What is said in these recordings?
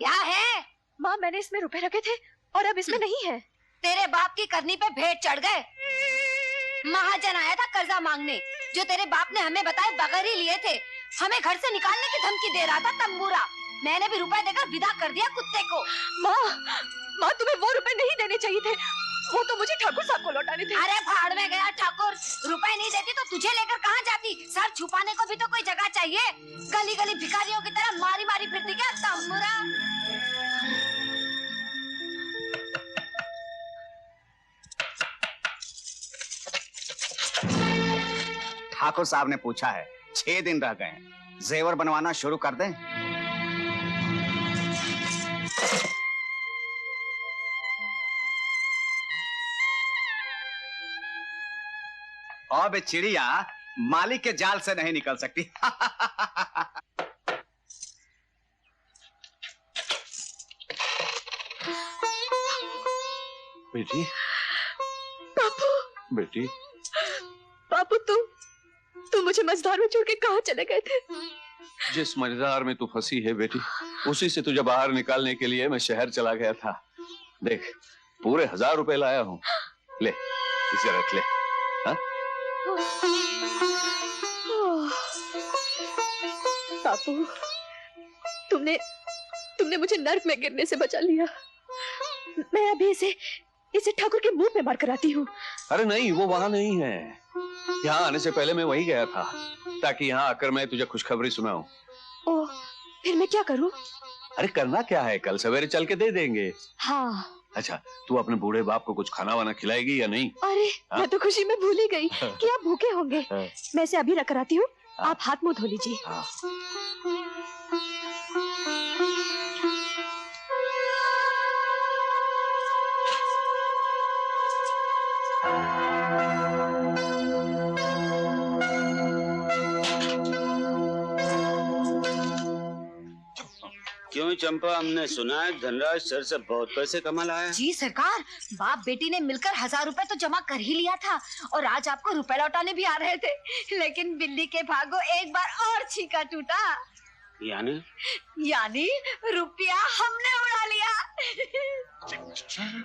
क्या है? माँ, मैंने इसमें रुपए रखे थे और अब इसमें नहीं है। तेरे बाप की करनी पे भेंट चढ़ गए। महाजन आया था कर्जा मांगने, जो तेरे बाप ने हमें बताए बगैर ही लिए थे। हमें घर से निकालने की धमकी दे रहा था तंबूरा। मैंने भी रुपए देकर विदा कर दिया कुत्ते को। माँ, तुम्हें वो रुपए नहीं देने चाहिए थे, वो तो मुझे ठाकुर साहब को लौटाने थे। अरे भाड़ में गया ठाकुर, रुपए नहीं देती तो तुझे लेकर कहाँ जाती? सर छुपाने को भी तो कोई जगह चाहिए। गली गली भिखारियों की तरह मारी मारी फिरती क्या तंबूरा? ठाकुर साहब ने पूछा है, 6 दिन रह गए हैं, जेवर बनवाना शुरू कर दें? अब चिड़िया मालिक के जाल से नहीं निकल सकती। बेटी, बापू, बेटी, बापू तुम मुझे मझधार में छोड़ के कहाँ चले गए थे? जिस मझधार में तू फंसी है बेटी, उसी से तुझे बाहर निकालने के लिए मैं शहर चला गया था। देख, पूरे 1000 रुपए लाया हूँ, ले इसे रख ले। हाँ? बापू, तुमने मुझे नर्क में गिरने से बचा लिया। मैं अभी इसे ठाकुर के मुंह में मार कर आती हूँ। अरे नहीं, वो वहां नहीं है। यहाँ आने से पहले मैं वहीं गया था, ताकि यहाँ आकर मैं तुझे खुशखबरी सुनाऊं। ओह, फिर मैं क्या करूं? अरे करना क्या है, कल सवेरे चल के दे देंगे। हाँ। अच्छा, तू अपने बूढ़े बाप को कुछ खाना वाना खिलाएगी या नहीं? अरे मैं तो खुशी में भूल ही गई कि आप भूखे होंगे। मैं इसे अभी रख कर आती हूँ, आप हाथ मुंह धो लीजिए। क्यों चंपा, हमने सुना है धनराज सर से बहुत पैसे कमा लाया है। जी सरकार, बाप बेटी ने मिलकर 1000 रुपए तो जमा कर ही लिया था और आज आपको रुपए लौटाने भी आ रहे थे, लेकिन बिल्ली के भागो एक बार और छीका टूटा। यानी रुपया हमने उड़ा लिया।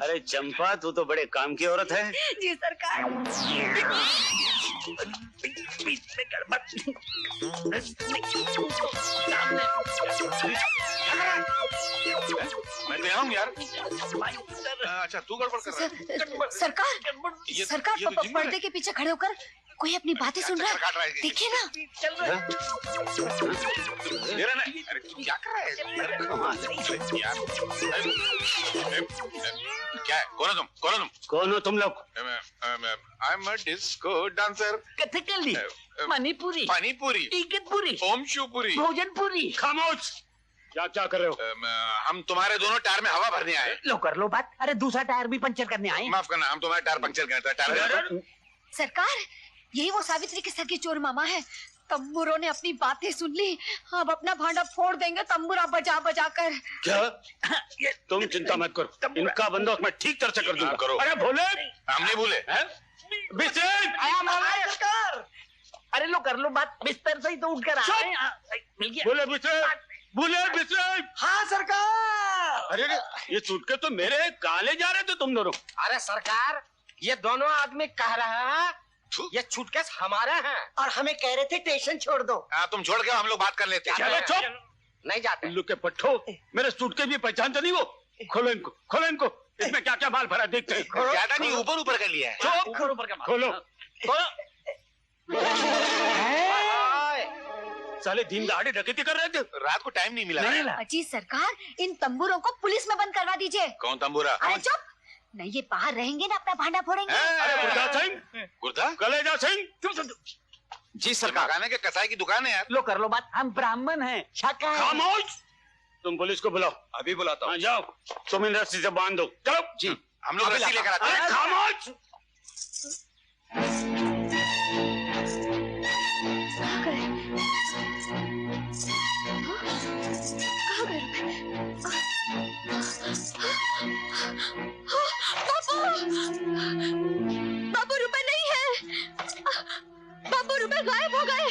अरे चंपा, तू तो बड़े काम की औरत है। जी सरकार। मैं गया हूँ यार। अच्छा, तू गड़बड़ कर रहा है। सरकार पर्दे के पीछे खड़े होकर कोई अपनी बातें सुन रहा है, देखिए ना। अरे क्या कर रहा है क्या है? कौन हो तुम लोग? I am a disco dancer. Kathakali, Manipuri, panipuri, Igatpuri, Omshupuri, भोजनपुरी। खामोश, क्या क्या कर रहे हो? हम तुम्हारे दोनों टायर में हवा भरने आए। लो कर लो बात। अरे दूसरा टायर भी पंचर करने आए। माफ करना, हम तुम्हारे टायर पंक्चर करते हैं। टायर सरकार, यही वो सावित्री के सर के चोर मामा है। तंबूरों ने अपनी बातें सुन ली, अब अपना भांडा फोड़ देंगे तंबूरा बजा बजा कर। क्या? तुम चिंता मत करो, इनका बंदोबस्त मैं ठीक तरह से कर दूंगा। करो। अरे भोले, हम नहीं भूले। सरकार, अरे लो कर लो बात। बिस्तर से ही तो उठ कर आए। मिल गया। बोले बिस्तर। हाँ सरकार। अरे ये सूटकेस तो मेरे, कहाँ ले जा रहे थे तुम दोनों? अरे सरकार, ये दोनों आदमी कह रहे हैं ये सूटकेस हमारे हैं और हमें कह रहे थे स्टेशन छोड़ दो। तुम छोड़ के हम लोग बात कर लेते हैं। चलो चुप, नहीं जाते। उल्लू के पट्टो, मेरे सूटकेस भी पहचानते नहीं वो। खोलो इनको, इसमें क्या क्या माल भरा देखते हैं। ज्यादा नहीं, ऊपर कर लिया है। खोलो। साले दिन दहाड़े डकैती कर रहे थे, रात को टाइम नहीं मिला। जी सरकार, इन तंबूरों को पुलिस में बंद करवा दीजिए। कौन तंबूरा? अरे चुप, नहीं ये बाहर रहेंगे ना अपना भांडा फोड़ेंगे। अरे गुरदा कलेजा सिंह। जी सरकार, खाने के कसाई की दुकान है यार। लो कर लो बात, हम ब्राह्मण हैं, शाकाहारी। खामोश, तुम पुलिस को बुलाओ। अभी बुलाता हूँ। जाओ, तुम इन रस्सी से बांध दो। चलो जी, हम लोग रस्सी लेकर आते हैं। खामोश। बापू, रुपए नहीं है। बापू, रुपए गायब हो गए।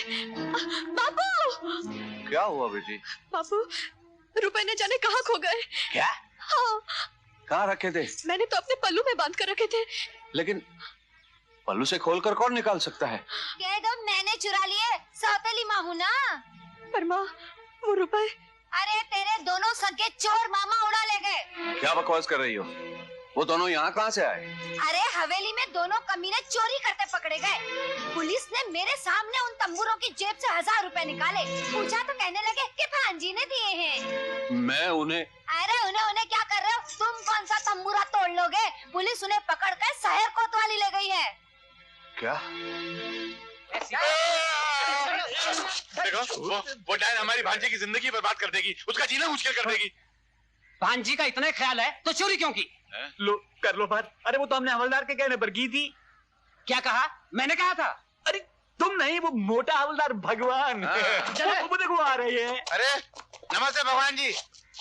बापू, क्या हुआ बेटी? बापू, रुपए न जाने कहाँ खो गए। क्या? हाँ। कहाँ रखे थे? मैंने तो अपने पल्लू में बांध कर रखे थे। लेकिन पल्लू से खोलकर कौन निकाल सकता है? कह दो मैंने चुरा लिए, सौतेली माँ हूँ ना। पर माँ, वो रुपए। अरे तेरे दोनों सगे चोर मामा उड़ा ले गए। क्या बकवास कर रही हो? वो दोनों यहाँ कहाँ से आए? अरे हवेली में दोनों कमीने चोरी करते पकड़े गए। पुलिस ने मेरे सामने उन तंबूरों की जेब से 1000 रुपए निकाले। पूछा तो कहने लगे कि भांजी ने दिए हैं। मैं उन्हें। अरे उन्हें क्या कर रहे हो? तुम कौन सा तंबूरा तोड़ लोगे? पुलिस उन्हें पकड़ कर शहर कोतवाली ले गई है। क्या? देखो वो डायन हमारी भांजी की जिंदगी बर्बाद कर देगी, उसका जीना मुश्किल कर देगी। भांजी का इतना ख्याल है तो चोरी क्यों की? लो कर लो बात। अरे वो तो हमने हवलदार के कहने पर की थी। क्या कहा? मैंने कहा था। अरे तुम नहीं, वो मोटा हवलदार भगवान। वो देखो आ रही है। अरे नमस्ते भगवान जी,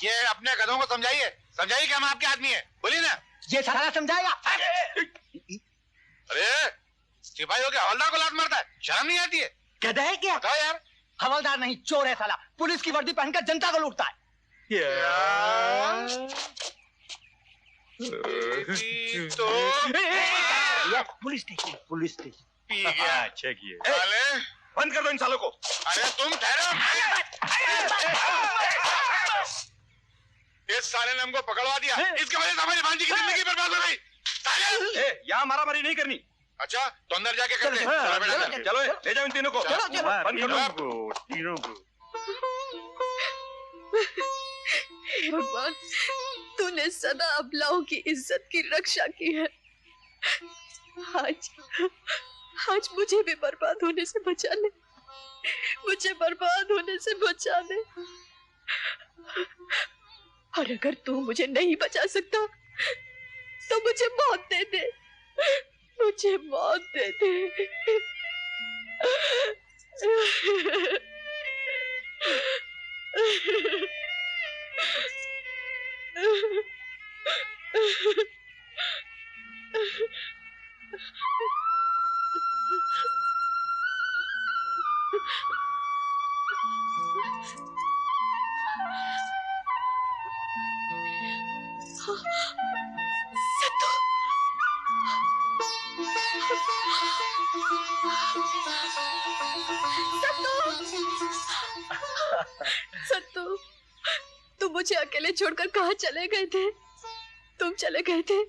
ये अपने गधों को समझाइए, समझाइए कि हम आपके आदमी हैं, बोलिए ना। ये सारा समझाएगा। अरे सिपाहियों के हवलदार को लात मारता है, शर्म नहीं आती है? गधा है क्या? बताओ यार। हवलदार नहीं, चोर है साला। पुलिस की वर्दी पहनकर जनता को लूटता है। तो police station, police station. P गया। अच्छा किए। साले बंद कर दो इन सालों को। अरे तुम ठहरो। इस साले ने हमको पकड़वा दिया, इसकी वजह से हमारी भांजी की जिंदगी बर्बाद हो गई। साले यहाँ मारामारी नहीं करनी। अच्छा तो अंदर जाके करते हैं। चलो बेटा, चलो ले जाओ इन तीनों को। चलो, चलो। बंद कर दो तीनों को। हे भगवान, तूने सदा अबलाओं की इज्जत की रक्षा की है। आज मुझे भी बर्बाद होने से बचा ले। मुझे बर्बाद होने से बचा ले। और अगर तू मुझे नहीं बचा सकता तो मुझे मौत दे दे। मुझे मौत दे दे। सत्तू, सत्तू, तुम मुझे अकेले छोड़कर कहाँ चले गए थे? तुम चले गए थे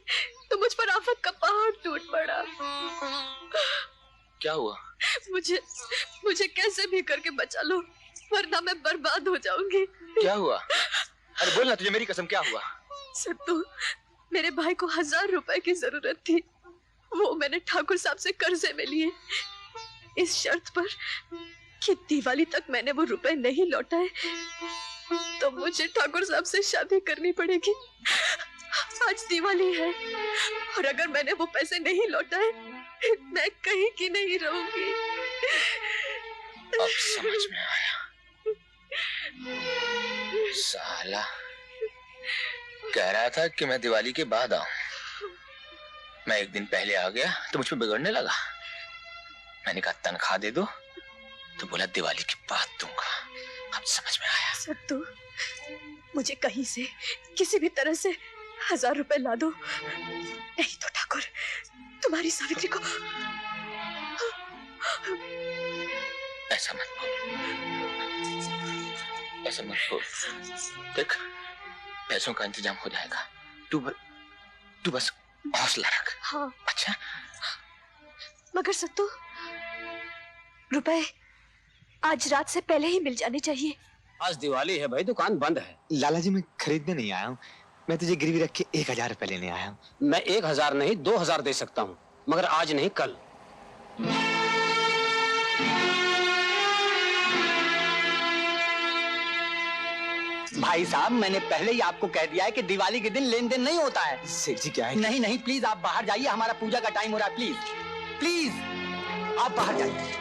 तो मुझ पर आफत का पहाड़ टूट पड़ा। क्या हुआ? मुझे कैसे भी करके बचा लो, वरना मैं बर्बाद हो जाऊंगी। क्या हुआ? अरे बोलना, तुझे मेरी कसम, क्या हुआ? सत्तू, मेरे भाई को 1000 रुपए की जरूरत थी। वो मैंने ठाकुर साहब से कर्जे में लिए, इस शर्त पर कि दिवाली तक मैंने वो रुपए नहीं लौटाए तो मुझे ठाकुर साहब से शादी करनी पड़ेगी। आज दिवाली है और अगर मैंने वो पैसे नहीं लौटाए मैं कहीं की नहीं रहूंगी। अब समझ में आया। साला कह रहा था कि मैं दिवाली के बाद आऊं। मैं एक दिन पहले आ गया तो मुझ पे बिगड़ने लगा। मैंने कहा तनख्वाह दे दो तो बोला दिवाली के बाद दूंगा। अब समझ में आया। सत्तू, मुझे कहीं से किसी भी तरह से 1000 रुपए ला दो, नहीं तो ठाकुर तुम्हारी सावित्री को। ऐसा मत बोल, ऐसा मत बोल। देख, पैसों का इंतजाम हो जाएगा। तू बस हौसला रख। हाँ। अच्छा? मगर सत्तू, रुपए आज रात से पहले ही मिल जाने चाहिए। आज दिवाली है भाई, दुकान बंद है। लाला जी, मैं खरीदने नहीं आया हूँ, मैं तुझे गिरवी रख के 1000 रुपए लेने आया हूँ। मैं 1000 नहीं 2000 दे सकता हूँ, मगर आज नहीं कल। भाई साहब, मैंने पहले ही आपको कह दिया है कि दिवाली के दिन लेन देन नहीं होता है। सेठ जी क्या है? नहीं नहीं, प्लीज आप बाहर जाइए, हमारा पूजा का टाइम हो रहा है। प्लीज प्लीज आप बाहर जाइए।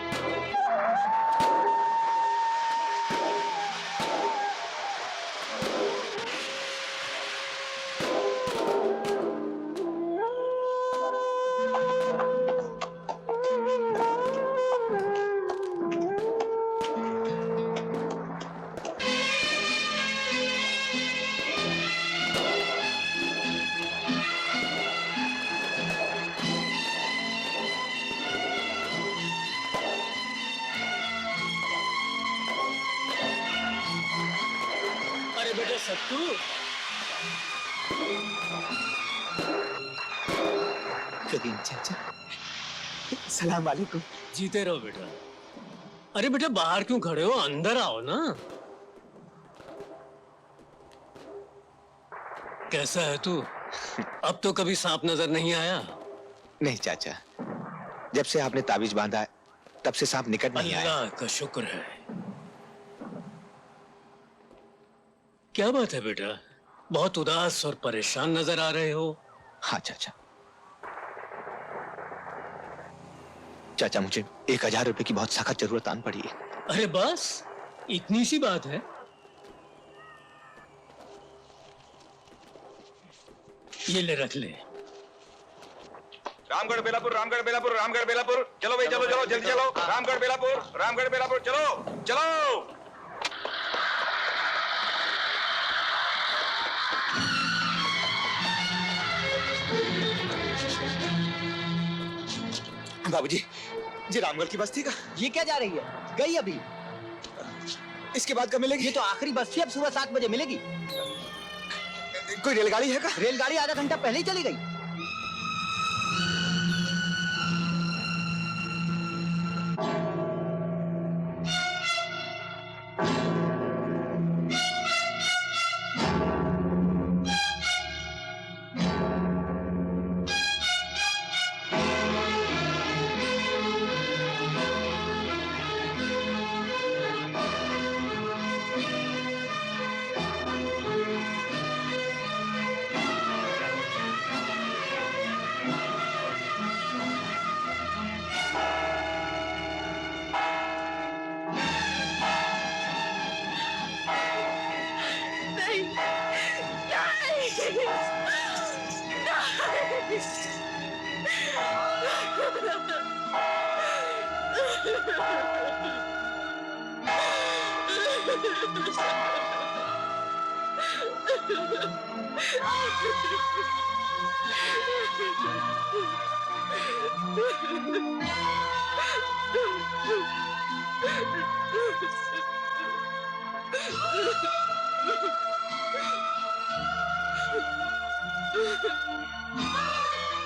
सत्तू। करीम चाचा, सलाम वालेकुम। जीते रहो बेटा। अरे बेटा बाहर क्यों खड़े हो, अंदर आओ ना। कैसा है तू? अब तो कभी सांप नजर नहीं आया? नहीं चाचा, जब से आपने ताबीज बांधा है तब से सांप निकट नहीं आया। अल्लाह का शुक्र है। क्या बात है बेटा, बहुत उदास और परेशान नजर आ रहे हो। हाँ चाचा। चाचा मुझे 1000 रुपए की बहुत सख्त जरूरत आन पड़ी है। अरे बस इतनी सी बात है। ये ले रख ले। रामगढ़ बेलापुर, रामगढ़ बेलापुर, रामगढ़ बेलापुर। चलो भाई, चलो चलो जल्दी चलो। रामगढ़ बेलापुर, रामगढ़ बेलापुर, चलो चलो। बाबूजी, जी रामगढ़ की बस थी का? ये क्या जा रही है? गई अभी। इसके बाद कब मिलेगी? ये तो आखिरी बस थी, अब सुबह 7 बजे मिलेगी। कोई रेलगाड़ी है का? रेलगाड़ी आधा घंटा पहले ही चली गई।